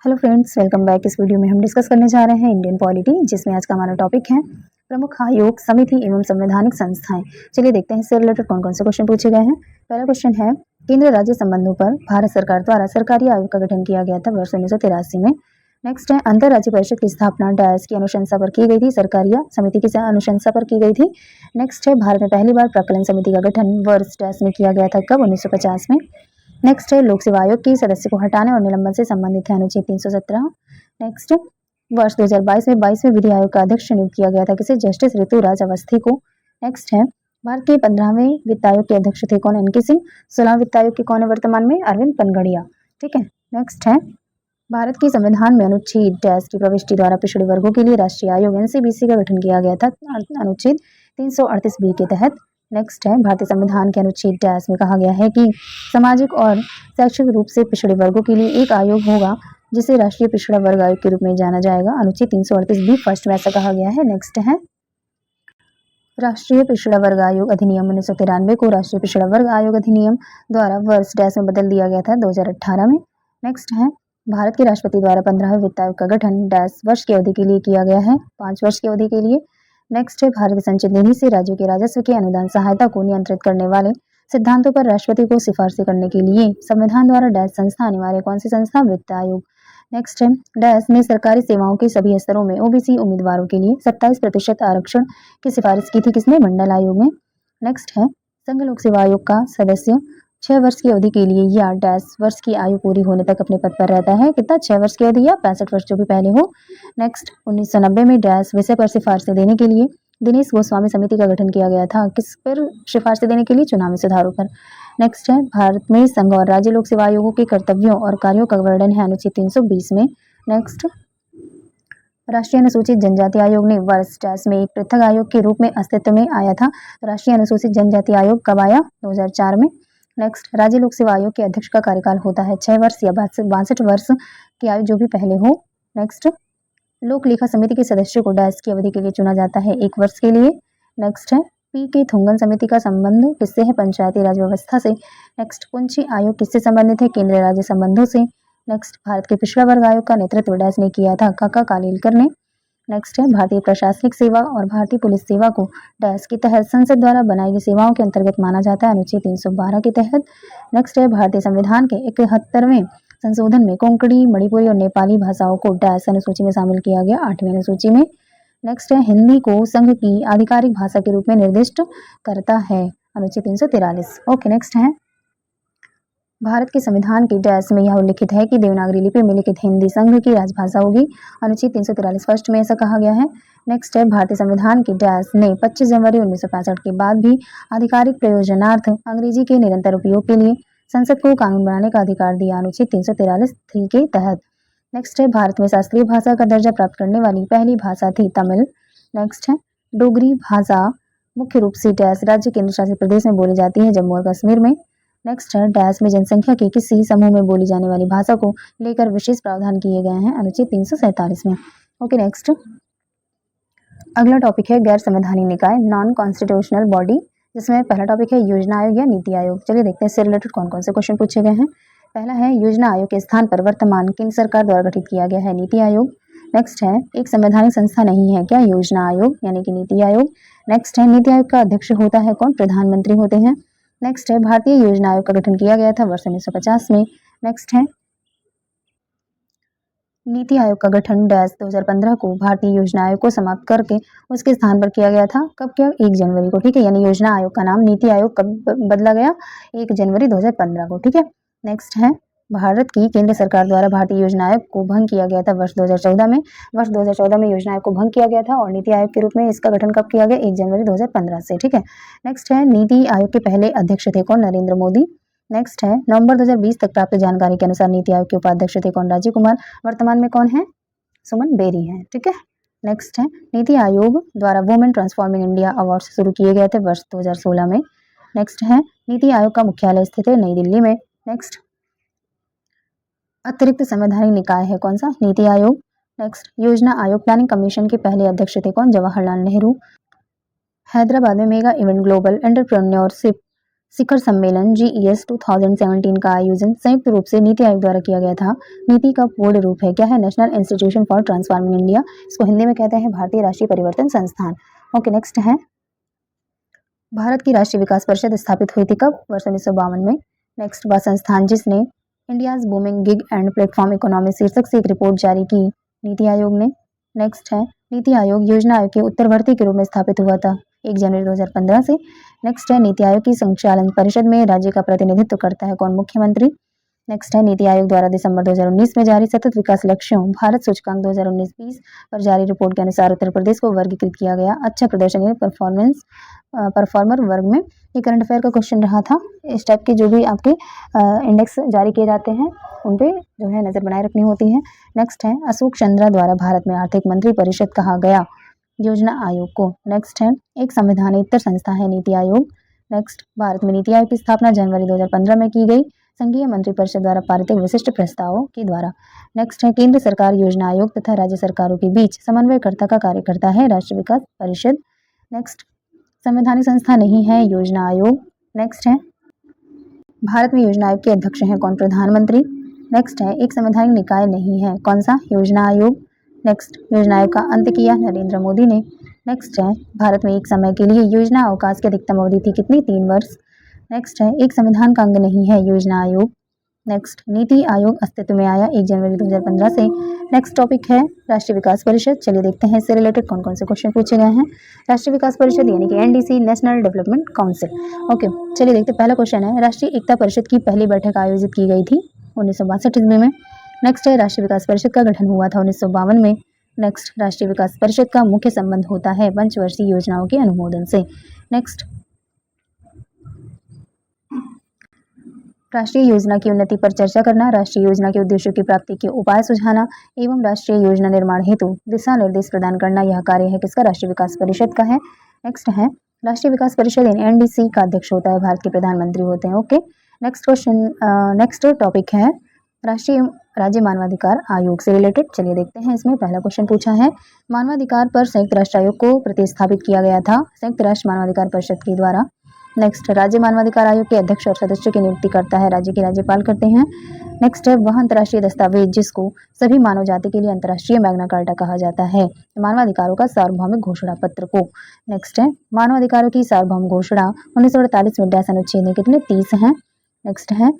Hello friends, welcome back. इस video में हम डिस्कस करने जा रहे हैं इंडियन पॉलिटी, जिसमें आज का हमारा टॉपिक है प्रमुख आयोग, समिति एवं संवैधानिक संस्थाएं। चलिए देखते हैं इससे रिलेटेड कौन कौन से क्वेश्चन पूछे गए हैं। पहला क्वेश्चन है, केंद्र राज्य संबंधों पर भारत सरकार द्वारा सरकारी आयोग का गठन किया गया था वर्ष 1983 में। नेक्स्ट है, अंतर्राज्यीय परिषद की स्थापना डैश की अनुशंसा पर की गई थी, सरकारी या समिति की अनुशंसा पर की गई थी। नेक्स्ट है, भारत में पहली बार प्राक्कलन समिति का गठन वर्ष डैश में किया गया था, कब? 1950 में। नेक्स्ट है, लोक सेवा आयोग की सदस्य को हटाने और निलंबन से संबंधित है अनुच्छेद 317। नेक्स्ट, वर्ष 2022 में 22वें विधि आयोग का अध्यक्ष नियुक्त किया गया था, किसे? जस्टिस ऋतुराज अवस्थी को। नेक्स्ट है, भारत के 15वें वित्त आयोग के अध्यक्ष थे कौन? एनके सिंह। 16वें वित्त आयोग के कौन है वर्तमान में? अरविंद पनगड़िया। ठीक है। नेक्स्ट है, भारत के संविधान में अनुच्छेद डैश की प्रविष्टि द्वारा पिछड़े वर्गों के लिए राष्ट्रीय आयोग एनसीबीसी का गठन किया गया था, अनुच्छेद 338 बी के तहत। नेक्स्ट है, भारतीय संविधान के अनुच्छेद डैश में कहा गया है कि सामाजिक और शैक्षिक रूप से पिछड़े वर्गों के लिए एक आयोग होगा, जिसे राष्ट्रीय पिछड़ा वर्ग आयोग के रूप में जाना जाएगा, अनुच्छेद 338 बी फर्स्ट में ऐसा कहा गया है। नेक्स्ट है, राष्ट्रीय पिछड़ा वर्ग आयोग अधिनियम 1993 को राष्ट्रीय पिछड़ा वर्ग आयोग अधिनियम द्वारा वर्ष डैश में बदल दिया गया था 2018 में। नेक्स्ट है, भारत के राष्ट्रपति द्वारा 15वें वित्त आयोग का गठन डैश वर्ष की अवधि के लिए किया गया है, 5 वर्ष की अवधि के लिए। नेक्स्ट है, भारत की संचित निधि से राज्यों के राजस्व की अनुदान सहायता को नियंत्रित करने वाले सिद्धांतों पर राष्ट्रपति को सिफारिश करने के लिए संविधान द्वारा डैश संस्था अनिवार्य। कौन सी संस्था? वित्त आयोग। नेक्स्ट है, डैश ने सरकारी सेवाओं के सभी स्तरों में ओबीसी उम्मीदवारों के लिए 27% आरक्षण की सिफारिश की थी, किसने? मंडल आयोग ने। नेक्स्ट है, संघ लोक सेवा आयोग का सदस्य 6 वर्ष की अवधि के लिए या डैश वर्ष की आयु पूरी होने तक अपने पद पर रहता है, कितना? 6 वर्ष की अवधि या 65 वर्ष जो भी पहले हो। नेक्स्ट, 1990 में डैश विषय पर सिफारिशें देने के लिए दिनेश गोस्वामी समिति का गठन किया गया था, किस पर सिफारिशें देने के लिए? चुनावी सुधारों पर। नेक्स्ट है, भारत में संघ और राज्य लोक सेवा आयोगों के कर्तव्यों और कार्यों का वर्णन है अनुच्छेद 320 में। नेक्स्ट, राष्ट्रीय अनुसूचित जनजाति आयोग ने वर्ष डैश में एक पृथक आयोग के रूप में अस्तित्व में आया था। राष्ट्रीय अनुसूचित जनजाति आयोग कब आया? 2004 में। नेक्स्ट, राज्य लोक सेवा आयोग के अध्यक्ष का कार्यकाल होता है 6 वर्ष या 62 वर्ष की आयु जो भी पहले हो। नेक्स्ट, लोक लेखा समिति के सदस्यों को डैश की अवधि के लिए चुना जाता है 1 वर्ष के लिए। नेक्स्ट है, पी के थुंगन समिति का संबंध किससे है? पंचायती राज व्यवस्था से। नेक्स्ट, पुंछी आयोग किससे संबंधित है? केंद्रीय राज्य संबंधों से। नेक्स्ट, भारत के पिछड़ा वर्ग आयोग का नेतृत्व डैश ने किया था, काका कालेलकर ने। नेक्स्ट है, भारतीय प्रशासनिक सेवा और भारतीय पुलिस सेवा को डैश के तहत संसद द्वारा बनाई गई सेवाओं के अंतर्गत माना जाता है, अनुच्छेद 312 के तहत। नेक्स्ट है, भारतीय संविधान के 71वें संशोधन में कोंकणी, मणिपुरी और नेपाली भाषाओं को डैश अनुसूची में शामिल किया गया, 8वीं अनुसूची में। नेक्स्ट है, हिंदी को संघ की आधिकारिक भाषा के रूप में निर्दिष्ट करता है, अनुच्छेद 343। ओके। नेक्स्ट है, भारत के संविधान के डैश में यह उल्लिखित है कि देवनागरी लिपि में लिखित हिंदी संघ की राजभाषा होगी, अनुच्छेद 343 फर्स्ट में ऐसा कहा गया है। नेक्स्ट है, भारतीय संविधान के डैश ने 25 जनवरी 1965 के बाद भी आधिकारिक प्रयोजनार्थ अंग्रेजी के निरंतर उपयोग के लिए संसद को कानून बनाने का अधिकार दिया, अनुच्छेद 343 के तहत। नेक्स्ट है, भारत में शास्त्रीय भाषा का दर्जा प्राप्त करने वाली पहली भाषा थी तमिल। नेक्स्ट है, डोगरी भाषा मुख्य रूप से डैश राज्य केंद्र शासित प्रदेश में बोली जाती है, जम्मू और कश्मीर में। नेक्स्ट है, डैश में जनसंख्या के किसी समूह में बोली जाने वाली भाषा को लेकर विशेष प्रावधान किए गए हैं, अनुच्छेद 347 में। ओके। नेक्स्ट, अगला टॉपिक है गैर संवैधानिक निकाय, नॉन कॉन्स्टिट्यूशनल बॉडी, जिसमें पहला टॉपिक है योजना आयोग या नीति आयोग। चलिए देखते हैं इससे रिलेटेड कौन कौन से क्वेश्चन पूछे गए हैं। पहला है, योजना आयोग के स्थान पर वर्तमान केंद्र सरकार द्वारा गठित किया गया है नीति आयोग। नेक्स्ट है, एक संवैधानिक संस्था नहीं है क्या? योजना आयोग यानी कि नीति आयोग। नेक्स्ट है, नीति आयोग का अध्यक्ष होता है कौन? प्रधानमंत्री होते हैं। नेक्स्ट है, भारतीय योजना आयोग का गठन किया गया था वर्ष 1950 में। नेक्स्ट है, नीति आयोग का गठन डैश 2015 को भारतीय योजना आयोग को समाप्त करके उसके स्थान पर किया गया था, कब? क्या? 1 जनवरी को। ठीक है, यानी योजना आयोग का नाम नीति आयोग कब बदला गया? 1 जनवरी 2015 को। ठीक है। नेक्स्ट है, भारत की केंद्र सरकार द्वारा भारतीय योजना आयोग को भंग किया गया था वर्ष 2014 में। वर्ष 2014 में योजना आयोग को भंग किया गया था और नीति आयोग के रूप में इसका गठन कब किया गया? 1 जनवरी 2015 से। ठीक है। नेक्स्ट है, नीति आयोग के पहले अध्यक्ष थे कौन? नरेंद्र मोदी। नेक्स्ट है, नवंबर 2020 तक प्राप्त जानकारी के अनुसार नीति आयोग के उपाध्यक्ष थे कौन? राजीव कुमार। वर्तमान में कौन है? सुमन बेरी है। ठीक है। नेक्स्ट है, नीति आयोग द्वारा वुमेन ट्रांसफॉर्मिंग इंडिया अवार्ड शुरू किए गए थे वर्ष 2016 में। नेक्स्ट है, नीति आयोग का मुख्यालय स्थित है नई दिल्ली में। नेक्स्ट, अतिरिक्त संवैधानिक निकाय है कौन सा? नीति आयोग। नेक्स्ट, योजना आयोग प्लानिंग कमीशन के पहले अध्यक्ष थे कौन? जवाहरलाल नेहरू। हैदराबाद में मेगा इवेंट ग्लोबल एंटरप्रेन्योरशिप शिखर सम्मेलन GES 2017 का आयोजन संयुक्त रूप से नीति आयोग द्वारा किया गया था। नीति का पूर्ण रूप है क्या है? National institution for transforming India. इसको हिंदी में कहते हैं भारतीय राष्ट्रीय परिवर्तन संस्थान। ओके, नेक्स्ट है भारत की राष्ट्रीय विकास परिषद स्थापित हुई थी कब? वर्ष 1952 में। नेक्स्ट, वह संस्थान जिसने India's booming gig and platform economy शीर्षक से एक रिपोर्ट जारी की, नीति आयोग ने। नेक्स्ट है नीति आयोग योजना आयोग के उत्तरवर्ती के रूप में स्थापित हुआ था 1 जनवरी 2015 से। नेक्स्ट है नीति आयोग की संचालन परिषद में राज्य का प्रतिनिधित्व करता है कौन? मुख्यमंत्री। नेक्स्ट है नीति आयोग द्वारा दिसंबर 2019 में जारी सतत विकास लक्ष्यों भारत सूचकांक 2019-20 पर जारी रिपोर्ट के अनुसार उत्तर प्रदेश को वर्गीकृत किया गया अच्छा प्रदर्शन यानी परफॉर्मर वर्ग में। ये करंट अफेयर का क्वेश्चन रहा था। इस टाइप के जो भी आपके इंडेक्स जारी किए जाते हैं उन पे जो है नज़र बनाए रखनी होती है। नेक्स्ट है अशोक चंद्रा द्वारा भारत में आर्थिक मंत्री परिषद कहा गया योजना आयोग को। नेक्स्ट है एक संवैधानिक संस्था है नीति आयोग। नेक्स्ट, भारत में नीति आयोग की स्थापना जनवरी 2015 में की गई संघीय मंत्रिपरिषद द्वारा पारित विशिष्ट प्रस्तावों के द्वारा। नेक्स्ट है केंद्र सरकार योजना आयोग तथा राज्य सरकारों के बीच समन्वयकर्ता का कार्य करता है राष्ट्रीय विकास परिषद। नेक्स्ट, संवैधानिक संस्था नहीं है योजना आयोग। नेक्स्ट है भारत में योजना आयोग के अध्यक्ष हैं कौन? प्रधानमंत्री। नेक्स्ट है एक संवैधानिक निकाय नहीं है कौन सा? योजना आयोग। नेक्स्ट, योजना आयोग का अंत किया नरेंद्र मोदी ने। नेक्स्ट है भारत में एक समय के लिए योजना अवकाश की अधिकतम अवधि थी कितनी? 3 वर्ष। नेक्स्ट है एक संविधान का अंग नहीं है योजना आयोग। नेक्स्ट, नीति आयोग अस्तित्व में आया 1 जनवरी 2015 से। नेक्स्ट टॉपिक है राष्ट्रीय विकास परिषद। चलिए देखते हैं इससे रिलेटेड कौन कौन से क्वेश्चन पूछे गए हैं। राष्ट्रीय विकास परिषद यानी कि NDC national development council. Okay, चलिए देखते हैं। पहला क्वेश्चन है राष्ट्रीय एकता परिषद की पहली बैठक आयोजित की गई थी 1962 ईस्वी में। नेक्स्ट है राष्ट्रीय विकास परिषद का गठन हुआ था 1952 में। नेक्स्ट, राष्ट्रीय विकास परिषद का मुख्य संबंध होता है पंचवर्षीय योजनाओं के अनुमोदन से। नेक्स्ट, राष्ट्रीय योजना की उन्नति पर चर्चा करना, राष्ट्रीय योजना के उद्देश्यों की प्राप्ति के उपाय सुझाना एवं राष्ट्रीय योजना निर्माण हेतु दिशा निर्देश प्रदान करना यह कार्य है किसका? राष्ट्रीय विकास परिषद का है। नेक्स्ट है राष्ट्रीय विकास परिषद यानी NDC का अध्यक्ष होता है भारत के प्रधानमंत्री होते हैं। Okay, next question, next topic है राष्ट्रीय राज्य मानवाधिकार आयोग से रिलेटेड। चलिए देखते हैं। इसमें पहला क्वेश्चन पूछा है मानवाधिकार पर संयुक्त राष्ट्र आयोग को प्रतिस्थापित किया गया था संयुक्त राष्ट्र मानवाधिकार परिषद के द्वारा। नेक्स्ट, राज्य मानवाधिकार आयोग के अध्यक्ष और सदस्य की नियुक्ति करता है राज्य के राज्यपाल करते हैं। नेक्स्ट है वह अंतर्राष्ट्रीय दस्तावेज जिसको सभी मानव जाति के लिए अंतर्राष्ट्रीय मैग्ना कार्टा कहा जाता है मानवाधिकारों का सार्वभौमिक घोषणा पत्र को। नेक्स्ट है मानवाधिकारों की सार्वभौम घोषणा 1948 में डैश अनुच्छेद में कितने? 30 हैं। नेक्स्ट है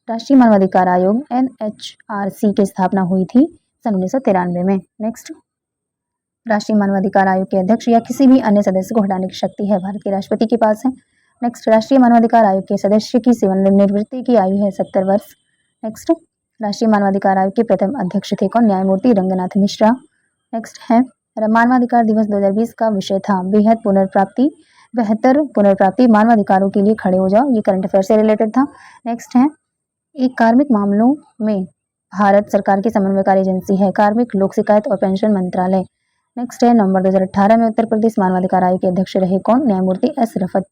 राष्ट्रीय मानवाधिकार आयोग NHRC की स्थापना हुई थी सन 1993 में। नेक्स्ट, राष्ट्रीय मानवाधिकार आयोग के अध्यक्ष या किसी भी अन्य सदस्य को हटाने की शक्ति है भारत के राष्ट्रपति के पास है। नेक्स्ट, राष्ट्रीय मानवाधिकार आयोग के सदस्य की सेवानिवृत्ति की आयु है 70 वर्ष। नेक्स्ट, राष्ट्रीय मानवाधिकार आयोग के प्रथम अध्यक्ष थे कौन? न्यायमूर्ति रंगनाथ मिश्रा। नेक्स्ट है मानवाधिकार दिवस 2020 का विषय था बेहतर पुनर्प्राप्ति मानवाधिकारों के लिए खड़े हो जाओ। ये करंट अफेयर से रिलेटेड था। नेक्स्ट है एक कार्मिक मामलों में भारत सरकार की समन्वयकारी एजेंसी है कार्मिक लोक शिकायत और पेंशन मंत्रालय। नेक्स्ट है नवंबर 2018 में उत्तर प्रदेश मानवाधिकार आयोग के अध्यक्ष रहे कौन? न्यायमूर्ति S रफत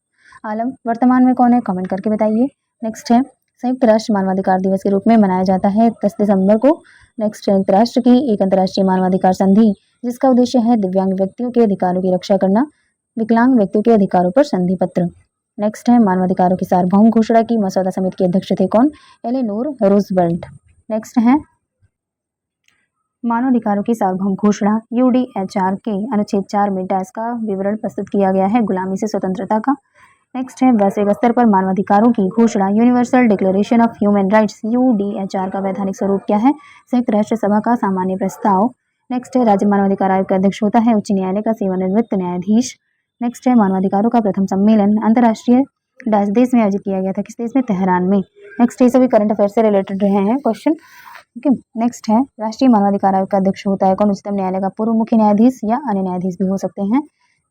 आलम। वर्तमान में कौन है? कमेंट करके बताइए। नेक्स्ट है संयुक्त राष्ट्र मानवाधिकार दिवस के रूप में मनाया जाता है 10 दिसंबर को। नेक्स्ट, संयुक्त राष्ट्र की एक अंतर्राष्ट्रीय मानवाधिकार संधि जिसका उद्देश्य है दिव्यांग व्यक्तियों के अधिकारों की रक्षा करना, विकलांग व्यक्तियों के अधिकारों पर संधि पत्र। नेक्स्ट है मानवाधिकारों की सार्वभौम घोषणा की मसौदा समिति के अध्यक्ष थे कौन? Eleanor Roosevelt. नेक्स्ट है मानवाधिकारों की सार्वभौम घोषणा UDHR के अनुच्छेद 4 में डैश का विवरण प्रस्तुत किया गया है गुलामी से स्वतंत्रता का। नेक्स्ट है वैश्विक स्तर पर मानवाधिकारों की घोषणा universal declaration of human rights UDHR का वैधानिक स्वरूप क्या है? संयुक्त राष्ट्र सभा का सामान्य प्रस्ताव। नेक्स्ट है राज्य मानवाधिकार आयोग का अध्यक्ष होता है उच्च न्यायालय का सेवानिवृत्त न्यायाधीश। नेक्स्ट है मानवाधिकारों का प्रथम सम्मेलन अंतर्राष्ट्रीय डैश देश में आयोजित किया गया था किस देश में? तेहरान में। नेक्स्ट, ये सभी करंट अफेयर से रिलेटेड रहे हैं क्वेश्चन। ओके, नेक्स्ट है राष्ट्रीय मानवाधिकार आयोग का अध्यक्ष होता है कौन? उच्चतम न्यायालय का पूर्व मुख्य न्यायाधीश या अन्य न्यायाधीश भी हो सकते हैं।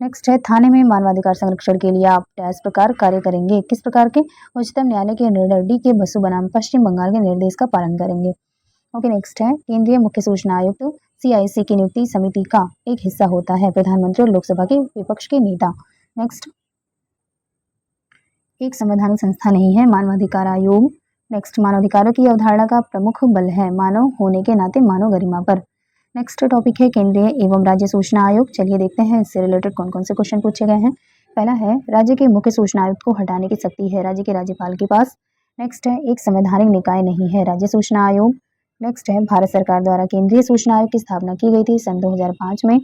नेक्स्ट है थाने में मानवाधिकार संरक्षण के लिए आप डैश प्रकार कार्य करेंगे किस प्रकार के? उच्चतम न्यायालय के निर्णय D के बसु बनाम पश्चिम बंगाल के निर्देश का पालन करेंगे। ओके, नेक्स्ट है केंद्रीय मुख्य सूचना आयुक्त CIC की नियुक्ति समिति का एक हिस्सा होता है प्रधानमंत्री और लोकसभा के विपक्ष के नेता। नेक्स्ट, एक संवैधानिक संस्था नहीं है मानवाधिकार आयोग। नेक्स्ट, मानवाधिकारों की अवधारणा का प्रमुख बल है मानव होने के नाते मानव गरिमा पर। नेक्स्ट टॉपिक है केंद्रीय एवं राज्य सूचना आयोग। चलिए देखते हैं इससे रिलेटेड कौन कौन से क्वेश्चन पूछे गए हैं। पहला है राज्य के मुख्य सूचना आयुक्त को हटाने की शक्ति है राज्य के राज्यपाल के पास। नेक्स्ट है एक संवैधानिक निकाय नहीं है राज्य सूचना आयोग। नेक्स्ट है भारत सरकार द्वारा केंद्रीय सूचना आयोग की स्थापना की गई थी सन 2005 में।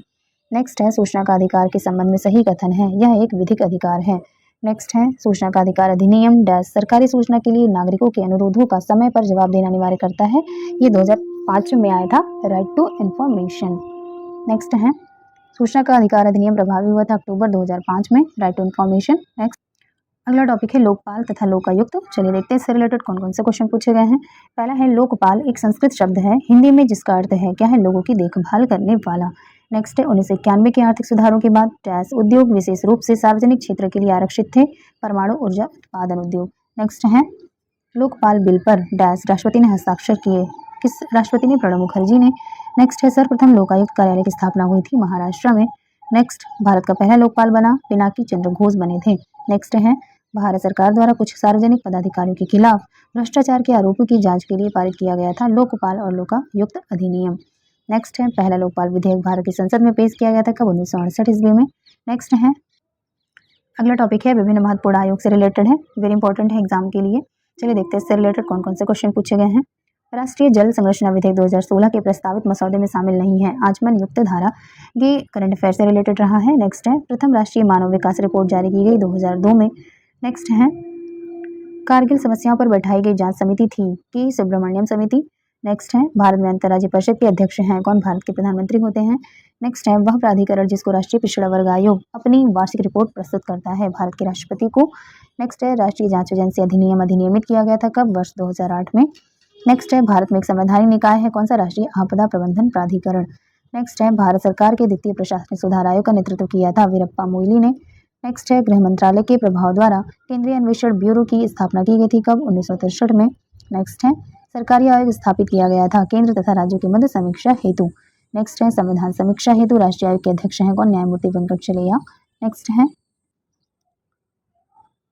नेक्स्ट है सूचना का अधिकार के संबंध में सही कथन है, यह एक विधिक अधिकार है। नेक्स्ट है सूचना का अधिकार अधिनियम डैश सरकारी सूचना के लिए नागरिकों के अनुरोधों का समय पर जवाब देना अनिवार्य करता है। ये 2005 में आया था, राइट टू इंफॉर्मेशन। नेक्स्ट है सूचना का अधिकार अधिनियम प्रभावी हुआ था अक्टूबर 2005 में, राइट टू इंफॉर्मेशन। नेक्स्ट अगला टॉपिक है लोकपाल तथा लोकायुक्त। चलिए देखते हैं इससे रिलेटेड कौन कौन से क्वेश्चन पूछे गए हैं। पहला है लोकपाल एक संस्कृत शब्द है हिंदी में जिसका अर्थ है क्या है लोगों की देखभाल करने वाला। नेक्स्ट है 1991 के आर्थिक सुधारों के बाद डैश उद्योग विशेष रूप से सार्वजनिक क्षेत्र के लिए आरक्षित थे, परमाणु ऊर्जा उत्पादन उद्योग। नेक्स्ट है लोकपाल बिल पर डैश राष्ट्रपति ने हस्ताक्षर किए, किस राष्ट्रपति ने? प्रणब मुखर्जी ने। नेक्स्ट है सर्वप्रथम लोकायुक्त कार्यालय की स्थापना हुई थी महाराष्ट्र में। नेक्स्ट भारत का पहला लोकपाल बना पिनाकी चंद्र घोष बने थे। नेक्स्ट है भारत सरकार द्वारा कुछ सार्वजनिक पदाधिकारियों के खिलाफ भ्रष्टाचार के आरोपों की जांच के लिए पारित किया गया था लोकपाल और लोकायुक्त अधिनियम। नेक्स्ट है पहला लोकपाल विधेयक भारत की संसद में पेश किया गया था कब? 1968 ईस्वी में। नेक्स्ट है अगला टॉपिक है विभिन्न महत्वपूर्ण आयोग से रिलेटेड है, वेरी इंपॉर्टेंट है एग्जाम के लिए। चलिए देखते हैं इससे रिलेटेड कौन कौन से क्वेश्चन पूछे गए हैं। राष्ट्रीय जल संरचना विधेयक 2016 के प्रस्तावित मसौदे में शामिल नहीं है, आचमन युक्त धारा। ये करंट अफेयर से रिलेटेड रहा है। नेक्स्ट है प्रथम राष्ट्रीय मानव विकास रिपोर्ट जारी की गई 2002 में। नेक्स्ट है कारगिल समस्याओं पर बैठाई गई जांच समिति थी कि सुब्रमण्यम समिति। नेक्स्ट है भारत में अंतर्राज्यीय परिषद के अध्यक्ष हैं कौन? भारत के प्रधानमंत्री होते हैं। नेक्स्ट है वह प्राधिकरण जिसको राष्ट्रीय पिछड़ा वर्ग आयोग अपनी वार्षिक रिपोर्ट प्रस्तुत करता है, भारत के राष्ट्रपति को। नेक्स्ट है राष्ट्रीय जांच एजेंसी अधिनियम अधिनियमित किया गया था कब? वर्ष 2008 में। नेक्स्ट है भारत में एक संवैधानिक निकाय है कौन सा? राष्ट्रीय आपदा प्रबंधन प्राधिकरण। नेक्स्ट है भारत सरकार के द्वितीय प्रशासनिक सुधार आयोग का नेतृत्व किया था वीरप्पा मोइली ने। नेक्स्ट है गृह मंत्रालय के प्रभाव द्वारा केंद्रीय अन्वेषण ब्यूरो की स्थापना की गई थी कब? 1963 में। नेक्स्ट है सरकारी आयोग स्थापित किया गया था केंद्र तथा राज्यों के मध्य समीक्षा हेतु। नेक्स्ट है संविधान समीक्षा हेतु राष्ट्रीय आयोग के अध्यक्ष हैं कौन? न्यायमूर्ति वेंकटचलैया। नेक्स्ट है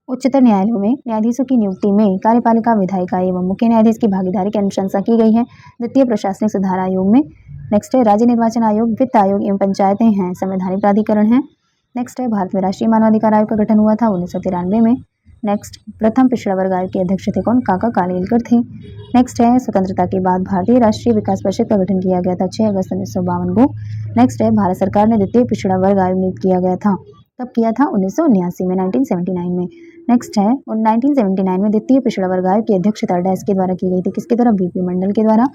उच्चतर न्यायालयों में न्यायाधीशों की नियुक्ति में कार्यपालिका विधायिका एवं मुख्य न्यायाधीश की भागीदारी की अनुशंसा की गई है द्वितीय प्रशासनिक सुधार आयोग में। नेक्स्ट है राज्य निर्वाचन आयोग, वित्त आयोग एवं पंचायतें हैं संवैधानिक प्राधिकरण है। नेक्स्ट है भारत में राष्ट्रीय मानवाधिकार आयोग का गठन हुआ था 1993 में। नेक्स्ट प्रथम पिछड़ा वर्ग आयोग के अध्यक्ष थे कौन? काका कालेलकर थे। नेक्स्ट है स्वतंत्रता के बाद भारतीय राष्ट्रीय विकास परिषद का गठन किया गया था 6 अगस्त 1952 को। नेक्स्ट है भारत सरकार ने द्वितीय पिछड़ा वर्ग आयोग नियुक्त किया गया था, कब किया था? 1979 में, 1979 में। नेक्स्ट है 1979 में द्वितीय पिछड़ा वर्ग आयोग की अध्यक्षता डैश के द्वारा की गई थी, किसके द्वारा? बीपी मंडल के द्वारा।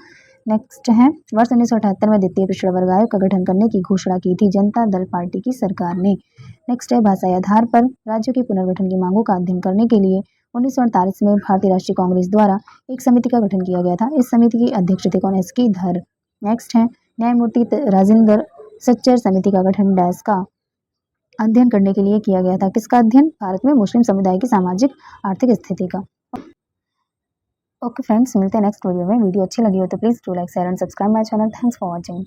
नेक्स्ट है वर्ष 1978 में द्वितीय पिछड़ा वर्ग आयोग का गठन करने की घोषणा की थी जनता दल पार्टी की सरकार ने। नेक्स्ट है भाषाई आधार पर राज्यों के पुनर्गठन की मांगों का अध्ययन करने के लिए 1948 में भारतीय राष्ट्रीय कांग्रेस द्वारा एक समिति का गठन किया गया था, इस समिति के अध्यक्ष थे कौन? एस.के. धर। नेक्स्ट है न्यायमूर्ति राजेंद्र सच्चर समिति का गठन डैश का अध्ययन करने के लिए किया गया था, किसका अध्ययन? भारत में मुस्लिम समुदाय की सामाजिक आर्थिक स्थिति का। ओके फ्रेंड्स, मिलते हैं नेक्स्ट वीडियो में। वीडियो अच्छी लगी हो तो please do like share and subscribe my channel. Thanks for watching.